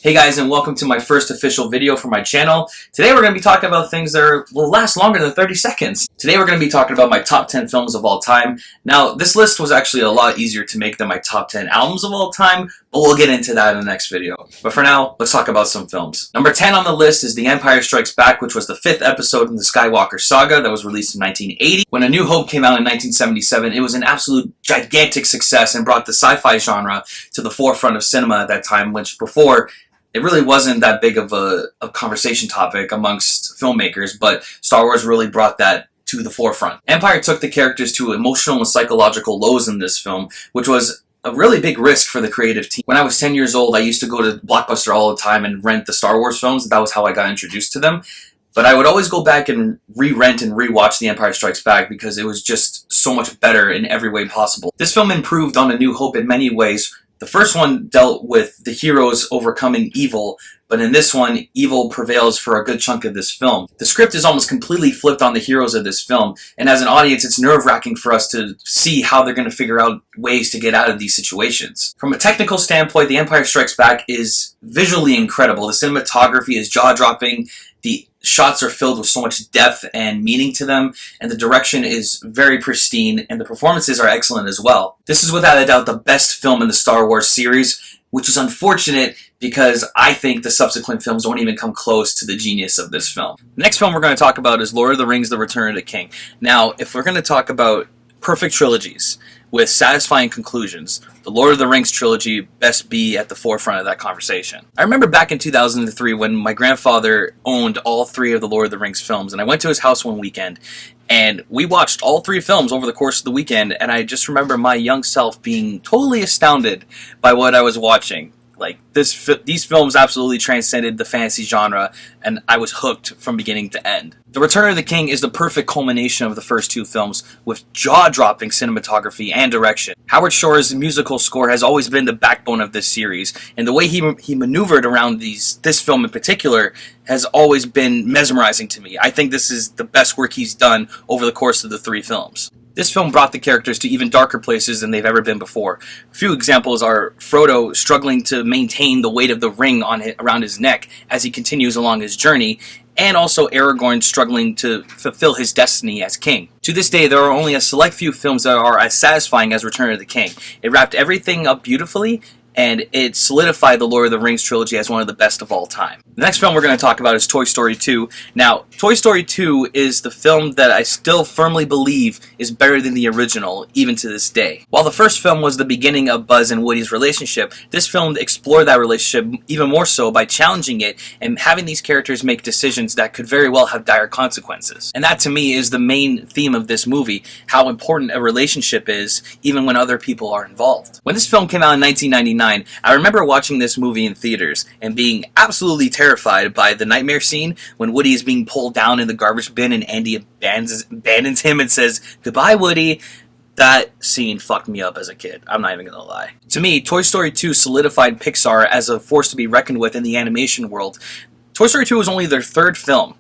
Hey guys, and welcome to my first official video for my channel. Today we're going to be talking about things that will last longer than 30 seconds. Today we're going to be talking about my top 10 films of all time. Now, this list was actually a lot easier to make than my top 10 albums of all time, but we'll get into that in the next video. But for now, let's talk about some films. Number 10 on the list is The Empire Strikes Back, which was the 5th episode in the Skywalker saga that was released in 1980. When A New Hope came out in 1977, it was an absolute gigantic success and brought the sci-fi genre to the forefront of cinema at that time, which before it really wasn't that big of a conversation topic amongst filmmakers, but Star Wars really brought that to the forefront. Empire took the characters to emotional and psychological lows in this film, which was a really big risk for the creative team. When I was 10 years old, I used to go to Blockbuster all the time and rent the Star Wars films. That was how I got introduced to them. But I would always go back and re-rent and re-watch The Empire Strikes Back because it was just so much better in every way possible. This film improved on A New Hope in many ways. The first one dealt with the heroes overcoming evil, but in this one, evil prevails for a good chunk of this film. The script is almost completely flipped on the heroes of this film, and as an audience, it's nerve-wracking for us to see how they're going to figure out ways to get out of these situations. From a technical standpoint, The Empire Strikes Back is visually incredible. The cinematography is jaw-dropping, the shots are filled with so much depth and meaning to them, and the direction is very pristine, and the performances are excellent as well. This is without a doubt the best film in the Star Wars series, which is unfortunate because I think the subsequent films don't even come close to the genius of this film. The next film we're going to talk about is Lord of the Rings: The Return of the King. Now, if we're going to talk about perfect trilogies with satisfying conclusions, the Lord of the Rings trilogy best be at the forefront of that conversation. I remember back in 2003 when my grandfather owned all 3 of the Lord of the Rings films, and I went to his house one weekend, and we watched all 3 films over the course of the weekend, and I just remember my young self being totally astounded by what I was watching. Like, these films absolutely transcended the fantasy genre, and I was hooked from beginning to end. The Return of the King is the perfect culmination of the first 2 films, with jaw-dropping cinematography and direction. Howard Shore's musical score has always been the backbone of this series, and the way he maneuvered around this film in particular has always been mesmerizing to me. I think this is the best work he's done over the course of the 3 films. This film brought the characters to even darker places than they've ever been before. A few examples are Frodo struggling to maintain the weight of the ring around his neck as he continues along his journey, and also Aragorn struggling to fulfill his destiny as king. To this day, there are only a select few films that are as satisfying as Return of the King. It wrapped everything up beautifully, and it solidified the Lord of the Rings trilogy as one of the best of all time. The next film we're going to talk about is Toy Story 2. Now, Toy Story 2 is the film that I still firmly believe is better than the original, even to this day. While the first film was the beginning of Buzz and Woody's relationship, this film explored that relationship even more so by challenging it and having these characters make decisions that could very well have dire consequences. And that, to me, is the main theme of this movie, how important a relationship is, even when other people are involved. When this film came out in 1999, I remember watching this movie in theaters and being absolutely terrified by the nightmare scene when Woody is being pulled down in the garbage bin and Andy abandons him and says, "Goodbye, Woody." That scene fucked me up as a kid. I'm not even gonna lie. To me, Toy Story 2 solidified Pixar as a force to be reckoned with in the animation world. Toy Story 2 was only their 3rd film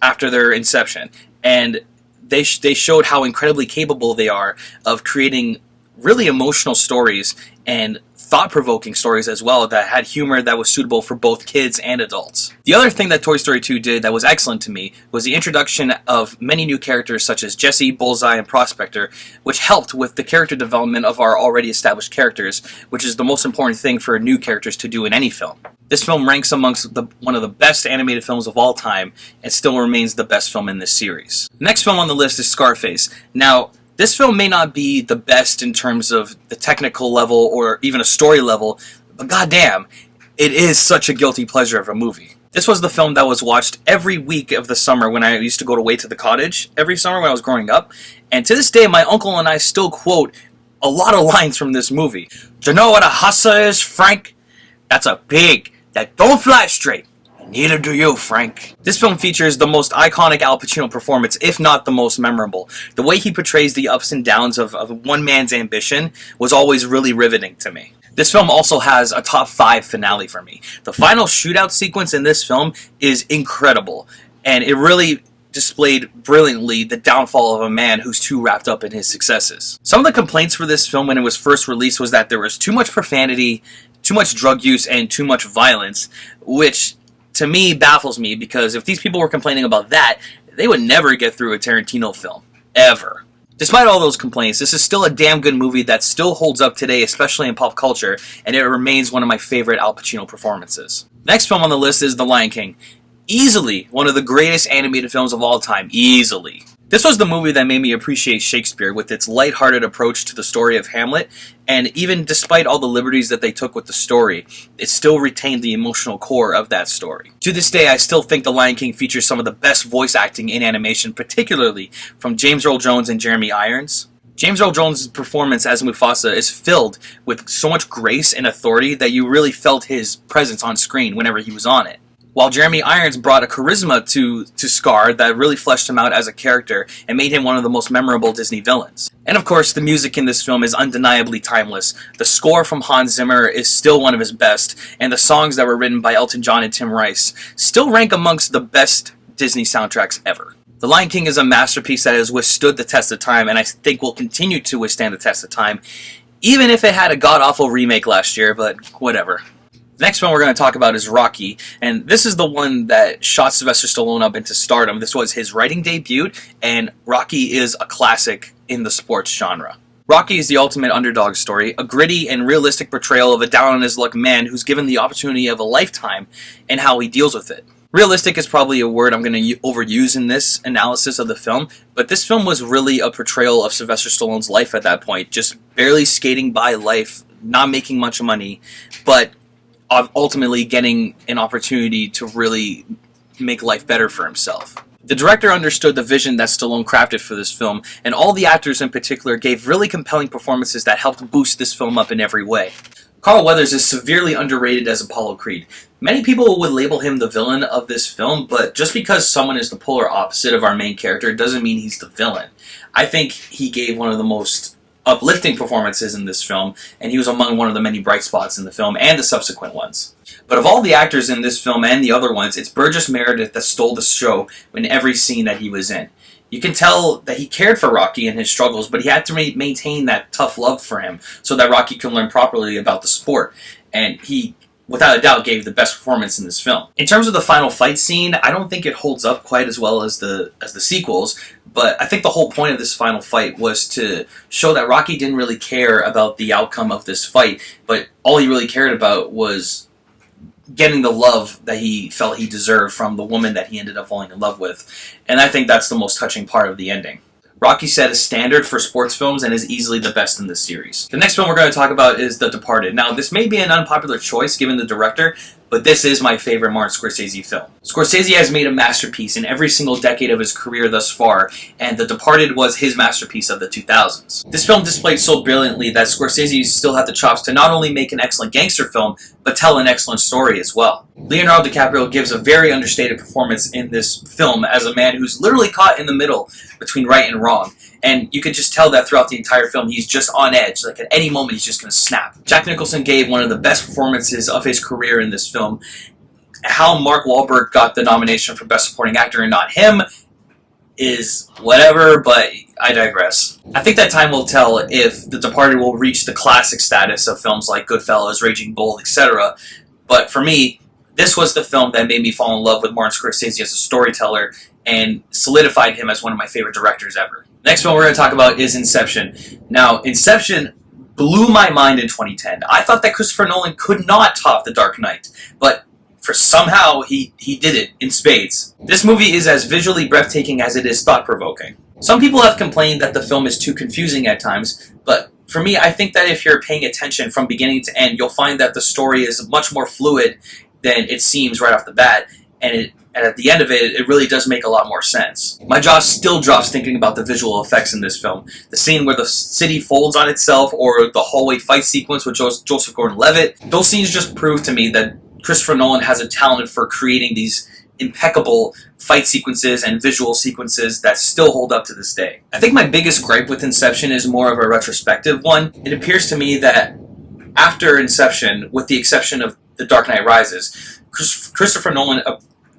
after their inception, and they showed how incredibly capable they are of creating really emotional stories and thought-provoking stories as well that had humor that was suitable for both kids and adults. The other thing that Toy Story 2 did that was excellent to me was the introduction of many new characters such as Jessie, Bullseye, and Prospector, which helped with the character development of our already established characters, which is the most important thing for new characters to do in any film. This film ranks amongst one of the best animated films of all time and still remains the best film in this series. The next film on the list is Scarface. Now, this film may not be the best in terms of the technical level or even a story level, but goddamn, it is such a guilty pleasure of a movie. This was the film that was watched every week of the summer when I used to go away to the cottage every summer when I was growing up, and to this day my uncle and I still quote a lot of lines from this movie. Do you know what a hustler is, Frank? That's a pig that don't fly straight. Neither do you, Frank. This film features the most iconic Al Pacino performance, if not the most memorable. The way he portrays the ups and downs of one man's ambition was always really riveting to me. This film also has a top 5 finale for me. The final shootout sequence in this film is incredible, and it really displayed brilliantly the downfall of a man who's too wrapped up in his successes. Some of the complaints for this film when it was first released was that there was too much profanity, too much drug use and too much violence, which to me baffles me, because if these people were complaining about that, they would never get through a Tarantino film. Ever. Despite all those complaints, this is still a damn good movie that still holds up today, especially in pop culture, and it remains one of my favorite Al Pacino performances. Next film on the list is The Lion King. Easily one of the greatest animated films of all time. Easily. This was the movie that made me appreciate Shakespeare with its lighthearted approach to the story of Hamlet, and even despite all the liberties that they took with the story, it still retained the emotional core of that story. To this day, I still think The Lion King features some of the best voice acting in animation, particularly from James Earl Jones and Jeremy Irons. James Earl Jones' performance as Mufasa is filled with so much grace and authority that you really felt his presence on screen whenever he was on it. While Jeremy Irons brought a charisma to Scar that really fleshed him out as a character and made him one of the most memorable Disney villains. And of course, the music in this film is undeniably timeless. The score from Hans Zimmer is still one of his best, and the songs that were written by Elton John and Tim Rice still rank amongst the best Disney soundtracks ever. The Lion King is a masterpiece that has withstood the test of time, and I think will continue to withstand the test of time, even if it had a god-awful remake last year, but whatever. The next one we're going to talk about is Rocky, and this is the one that shot Sylvester Stallone up into stardom. This was his writing debut, and Rocky is a classic in the sports genre. Rocky is the ultimate underdog story, a gritty and realistic portrayal of a down-on-his-luck man who's given the opportunity of a lifetime and how he deals with it. Realistic is probably a word I'm going to overuse in this analysis of the film, but this film was really a portrayal of Sylvester Stallone's life at that point, just barely skating by life, not making much money, but of ultimately getting an opportunity to really make life better for himself. The director understood the vision that Stallone crafted for this film, and all the actors in particular gave really compelling performances that helped boost this film up in every way. Carl Weathers is severely underrated as Apollo Creed. Many people would label him the villain of this film, but just because someone is the polar opposite of our main character doesn't mean he's the villain. I think he gave one of the most uplifting performances in this film, and he was among one of the many bright spots in the film and the subsequent ones. But of all the actors in this film and the other ones, it's Burgess Meredith that stole the show in every scene that he was in. You can tell that he cared for Rocky and his struggles, but he had to maintain that tough love for him so that Rocky can learn properly about the sport, and he without a doubt gave the best performance in this film. In terms of the final fight scene, I don't think it holds up quite as well as the sequels, but I think the whole point of this final fight was to show that Rocky didn't really care about the outcome of this fight, but all he really cared about was getting the love that he felt he deserved from the woman that he ended up falling in love with, and I think that's the most touching part of the ending. Rocky set a standard for sports films and is easily the best in this series. The next film we're going to talk about is The Departed. Now, this may be an unpopular choice given the director, but this is my favorite Martin Scorsese film. Scorsese has made a masterpiece in every single decade of his career thus far, and The Departed was his masterpiece of the 2000s. This film displayed so brilliantly that Scorsese still had the chops to not only make an excellent gangster film, but tell an excellent story as well. Leonardo DiCaprio gives a very understated performance in this film as a man who's literally caught in the middle between right and wrong. And you could just tell that throughout the entire film he's just on edge, like at any moment he's just going to snap. Jack Nicholson gave one of the best performances of his career in this film. How Mark Wahlberg got the nomination for Best Supporting Actor and not him is whatever, but I digress. I think that time will tell if The Departed will reach the classic status of films like Goodfellas, Raging Bull, etc. But for me, this was the film that made me fall in love with Martin Scorsese as a storyteller and solidified him as one of my favorite directors ever. Next one we're going to talk about is Inception. Now, Inception blew my mind in 2010. I thought that Christopher Nolan could not top The Dark Knight, but somehow he did it in spades. This movie is as visually breathtaking as it is thought-provoking. Some people have complained that the film is too confusing at times, but for me, I think that if you're paying attention from beginning to end, you'll find that the story is much more fluid than it seems right off the bat, and at the end of it, it really does make a lot more sense. My jaw still drops thinking about the visual effects in this film. The scene where the city folds on itself, or the hallway fight sequence with Joseph Gordon-Levitt, those scenes just prove to me that Christopher Nolan has a talent for creating these impeccable fight sequences and visual sequences that still hold up to this day. I think my biggest gripe with Inception is more of a retrospective one. It appears to me that after Inception, with the exception of The Dark Knight Rises, Christopher Nolan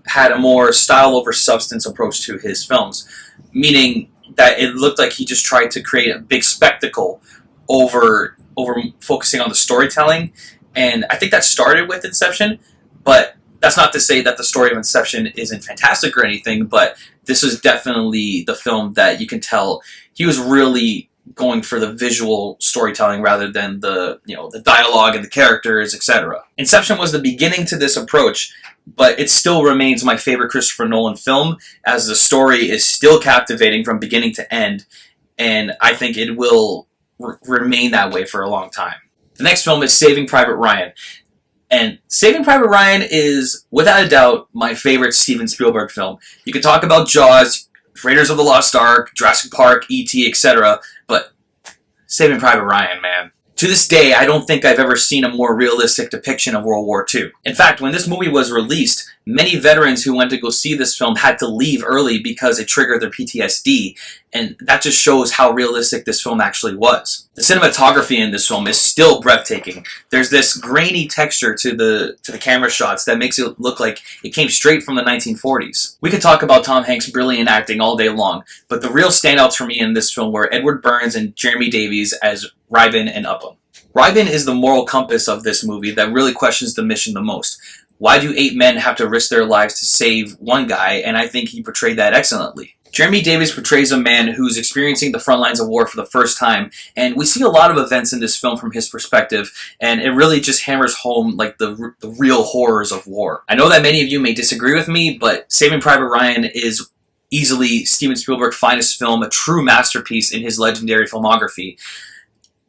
had a more style over substance approach to his films, meaning that it looked like he just tried to create a big spectacle over focusing on the storytelling, And I think that started with Inception, but that's not to say that the story of Inception isn't fantastic or anything, but this is definitely the film that you can tell he was really going for the visual storytelling rather than the dialogue and the characters, etc. Inception was the beginning to this approach, but it still remains my favorite Christopher Nolan film, as the story is still captivating from beginning to end, and I think it will remain that way for a long time. The next film is Saving Private Ryan. And Saving Private Ryan is, without a doubt, my favorite Steven Spielberg film. You could talk about Jaws, Raiders of the Lost Ark, Jurassic Park, E.T., etc., but Saving Private Ryan, man. To this day, I don't think I've ever seen a more realistic depiction of World War II. In fact, when this movie was released, many veterans who went to go see this film had to leave early because it triggered their PTSD, and that just shows how realistic this film actually was. The cinematography in this film is still breathtaking. There's this grainy texture to the camera shots that makes it look like it came straight from the 1940s. We could talk about Tom Hanks' brilliant acting all day long, but the real standouts for me in this film were Edward Burns and Jeremy Davies as Rybin and Upham. Rybin is the moral compass of this movie that really questions the mission the most. Why do 8 men have to risk their lives to save one guy? And I think he portrayed that excellently. Jeremy Davies portrays a man who's experiencing the front lines of war for the first time, and we see a lot of events in this film from his perspective, and it really just hammers home like the real horrors of war. I know that many of you may disagree with me, but Saving Private Ryan is easily Steven Spielberg's finest film, a true masterpiece in his legendary filmography.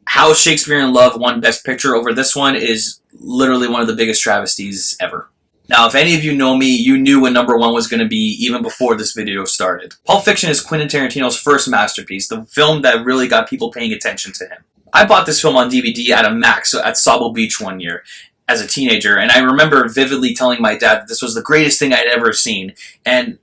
How Shakespeare in Love won Best Picture over this one is literally one of the biggest travesties ever. Now, if any of you know me, you knew what number 1 was going to be even before this video started. Pulp Fiction is Quentin Tarantino's first masterpiece, the film that really got people paying attention to him. I bought this film on DVD at a Max at Sabo Beach one year as a teenager, and I remember vividly telling my dad that this was the greatest thing I'd ever seen, and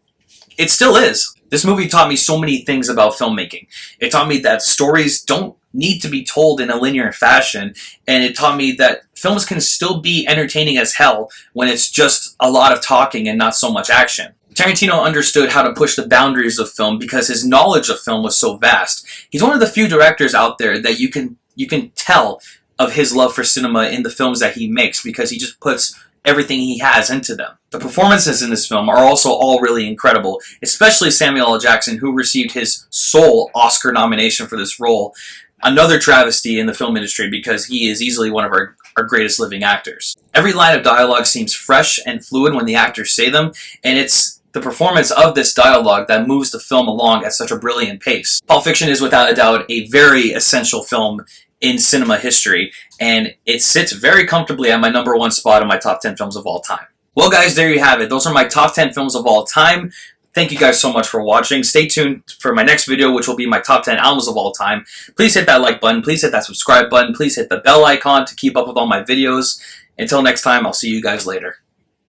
it still is. This movie taught me so many things about filmmaking. It taught me that stories don't need to be told in a linear fashion, and it taught me that films can still be entertaining as hell when it's just a lot of talking and not so much action. Tarantino understood how to push the boundaries of film because his knowledge of film was so vast. He's one of the few directors out there that you can tell of his love for cinema in the films that he makes, because he just puts everything he has into them. The performances in this film are also all really incredible, especially Samuel L. Jackson, who received his sole Oscar nomination for this role. Another travesty in the film industry, because he is easily one of our greatest living actors. Every line of dialogue seems fresh and fluid when the actors say them, and it's the performance of this dialogue that moves the film along at such a brilliant pace. Pulp Fiction is without a doubt a very essential film in cinema history, and it sits very comfortably at my number 1 spot in my top 10 films of all time. Well guys, there you have it. Those are my top 10 films of all time. Thank you guys so much for watching. Stay tuned for my next video, which will be my top 10 albums of all time. Please hit that like button. Please hit that subscribe button. Please hit the bell icon to keep up with all my videos. Until next time, I'll see you guys later.